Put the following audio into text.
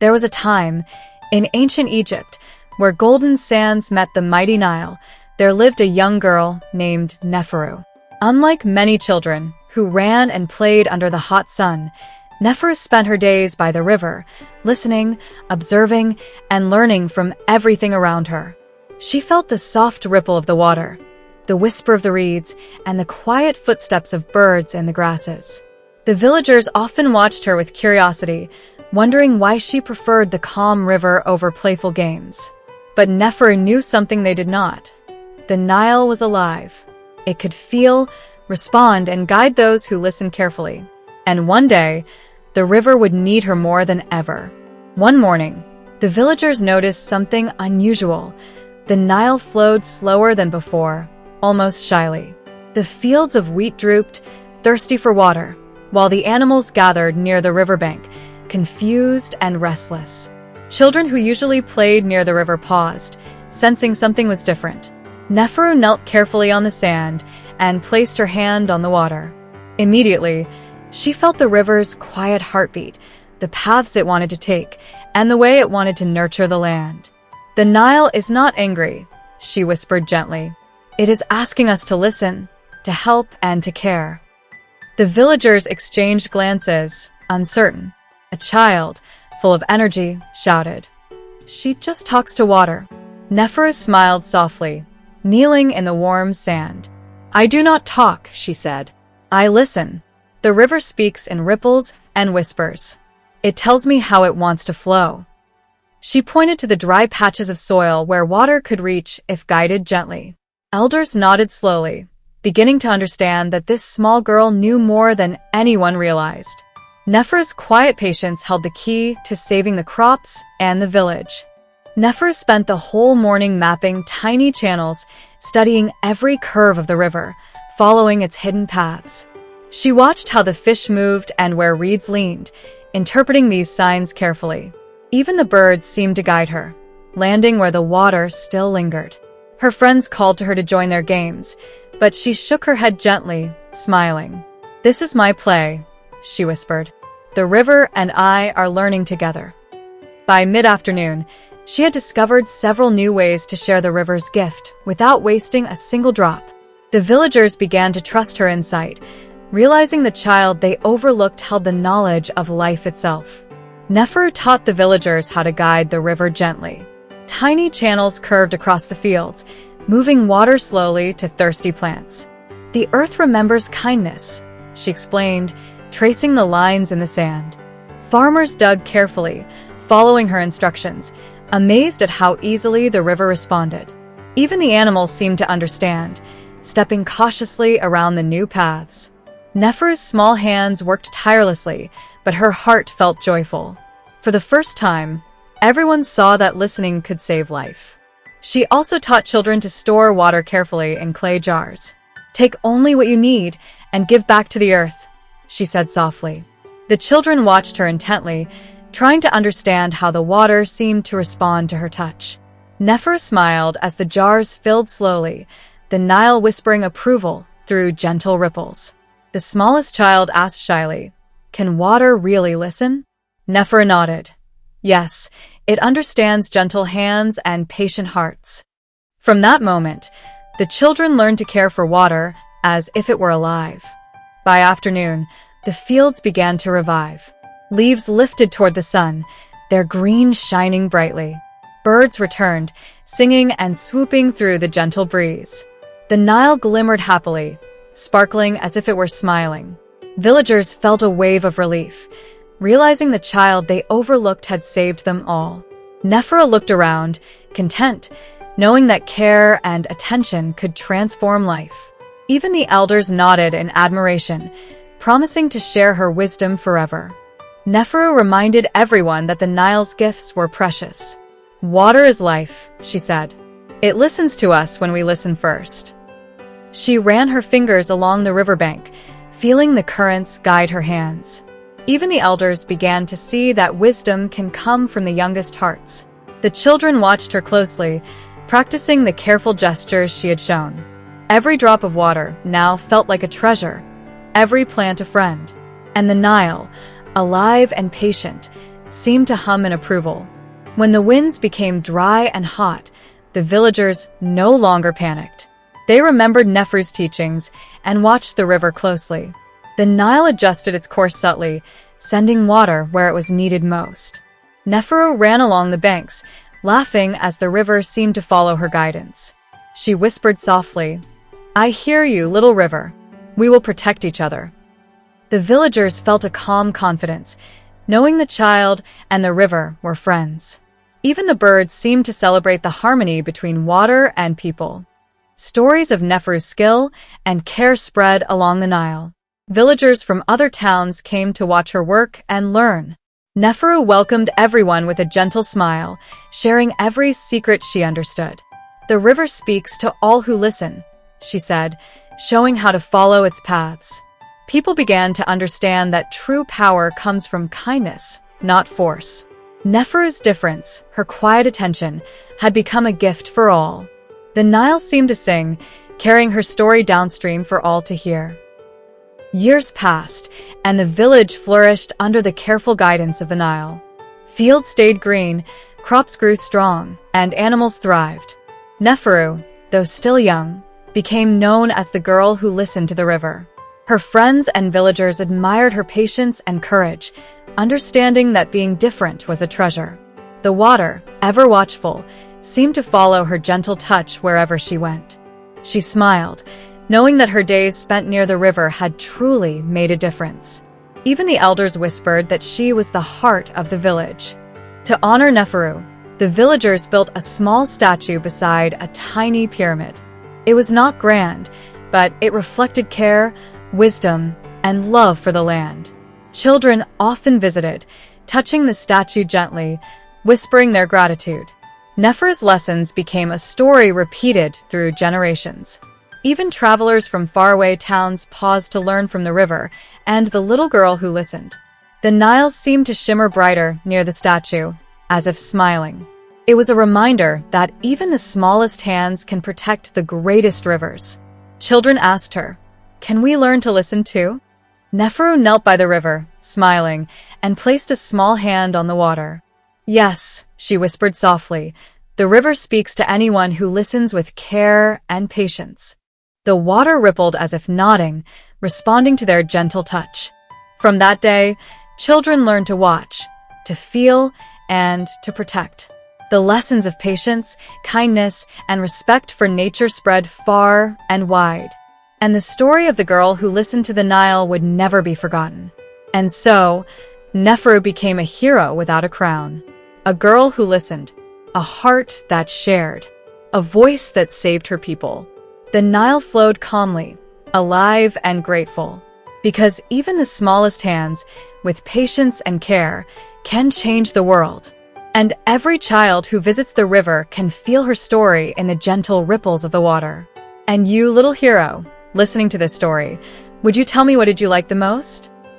There was a time, in ancient Egypt, where golden sands met the mighty Nile. There lived a young girl named Neferu. Unlike many children who ran and played under the hot sun, Neferu spent her days by the river, listening, observing, and learning from everything around her. She felt the soft ripple of the water, the whisper of the reeds, and the quiet footsteps of birds in the grasses. The villagers often watched her with curiosity, wondering why she preferred the calm river over playful games. But Neferu knew something they did not. The Nile was alive. It could feel, respond, and guide those who listened carefully. And one day, the river would need her more than ever. One morning, the villagers noticed something unusual. The Nile flowed slower than before, almost shyly. The fields of wheat drooped, thirsty for water, while the animals gathered near the riverbank, confused and restless. Children who usually played near the river paused, sensing something was different. Neferu knelt carefully on the sand and placed her hand on the water. Immediately, she felt the river's quiet heartbeat, the paths it wanted to take, and the way it wanted to nurture the land. "The Nile is not angry," she whispered gently. "It is asking us to listen, to help, and to care." The villagers exchanged glances, uncertain. A child, full of energy, shouted, "She just talks to water." Neferu smiled softly, kneeling in the warm sand. "I do not talk," she said. "I listen. The river speaks in ripples and whispers. It tells me how it wants to flow." She pointed to the dry patches of soil where water could reach if guided gently. Elders nodded slowly, beginning to understand that this small girl knew more than anyone realized. Neferu's quiet patience held the key to saving the crops and the village. Neferu spent the whole morning mapping tiny channels, studying every curve of the river, following its hidden paths. She watched how the fish moved and where reeds leaned, interpreting these signs carefully. Even the birds seemed to guide her, landing where the water still lingered. Her friends called to her to join their games, but she shook her head gently, smiling. "This is my play," she whispered. "The river and I are learning together." By mid-afternoon, she had discovered several new ways to share the river's gift without wasting a single drop. The villagers began to trust her insight, realizing the child they overlooked held the knowledge of life itself. Neferu taught the villagers how to guide the river gently. Tiny channels curved across the fields, moving water slowly to thirsty plants. "The earth remembers kindness," she explained, tracing the lines in the sand. Farmers dug carefully, following her instructions, amazed at how easily the river responded. Even the animals seemed to understand, stepping cautiously around the new paths. Neferu's small hands worked tirelessly, but her heart felt joyful. For the first time, everyone saw that listening could save life. She also taught children to store water carefully in clay jars. "Take only what you need and give back to the earth," she said softly. The children watched her intently, trying to understand how the water seemed to respond to her touch. Neferu smiled as the jars filled slowly, the Nile whispering approval through gentle ripples. The smallest child asked shyly, "Can water really listen?" Neferu nodded. "Yes, it understands gentle hands and patient hearts." From that moment, the children learned to care for water as if it were alive. By afternoon, the fields began to revive. Leaves lifted toward the sun, their green shining brightly. Birds returned, singing and swooping through the gentle breeze. The Nile glimmered happily, sparkling as if it were smiling. Villagers felt a wave of relief, realizing the child they overlooked had saved them all. Neferu looked around, content, knowing that care and attention could transform life. Even the elders nodded in admiration, promising to share her wisdom forever. Neferu reminded everyone that the Nile's gifts were precious. "Water is life," she said. "It listens to us when we listen first." She ran her fingers along the riverbank, feeling the currents guide her hands. Even the elders began to see that wisdom can come from the youngest hearts. The children watched her closely, practicing the careful gestures she had shown. Every drop of water now felt like a treasure, every plant a friend. And the Nile, alive and patient, seemed to hum in approval. When the winds became dry and hot, the villagers no longer panicked. They remembered Neferu's teachings and watched the river closely. The Nile adjusted its course subtly, sending water where it was needed most. Neferu ran along the banks, laughing as the river seemed to follow her guidance. She whispered softly, "I hear you, little river. We will protect each other." The villagers felt a calm confidence, knowing the child and the river were friends. Even the birds seemed to celebrate the harmony between water and people. Stories of Neferu's skill and care spread along the Nile. Villagers from other towns came to watch her work and learn. Neferu welcomed everyone with a gentle smile, sharing every secret she understood. "The river speaks to all who listen," she said, showing how to follow its paths. People began to understand that true power comes from kindness, not force. Neferu's difference, her quiet attention, had become a gift for all. The Nile seemed to sing, carrying her story downstream for all to hear. Years passed, and the village flourished under the careful guidance of the Nile. Fields stayed green, crops grew strong, and animals thrived. Neferu, though still young, became known as the girl who listened to the river. Her friends and villagers admired her patience and courage, understanding that being different was a treasure. The water, ever watchful, seemed to follow her gentle touch wherever she went. She smiled, knowing that her days spent near the river had truly made a difference. Even the elders whispered that she was the heart of the village. To honor Neferu, the villagers built a small statue beside a tiny pyramid. It was not grand, but it reflected care, wisdom, and love for the land. Children often visited, touching the statue gently, whispering their gratitude. Neferu's lessons became a story repeated through generations. Even travelers from faraway towns paused to learn from the river and the little girl who listened. The Nile seemed to shimmer brighter near the statue, as if smiling. It was a reminder that even the smallest hands can protect the greatest rivers. Children asked her, "Can we learn to listen too?" Neferu knelt by the river, smiling, and placed a small hand on the water. "Yes," she whispered softly, "the river speaks to anyone who listens with care and patience." The water rippled as if nodding, responding to their gentle touch. From that day, children learned to watch, to feel, and to protect. The lessons of patience, kindness, and respect for nature spread far and wide. And the story of the girl who listened to the Nile would never be forgotten. And so, Neferu became a hero without a crown. A girl who listened, a heart that shared, a voice that saved her people. The Nile flowed calmly, alive and grateful, because even the smallest hands, with patience and care, can change the world. And every child who visits the river can feel her story in the gentle ripples of the water. And you, little hero, listening to this story, would you tell me what did you like the most?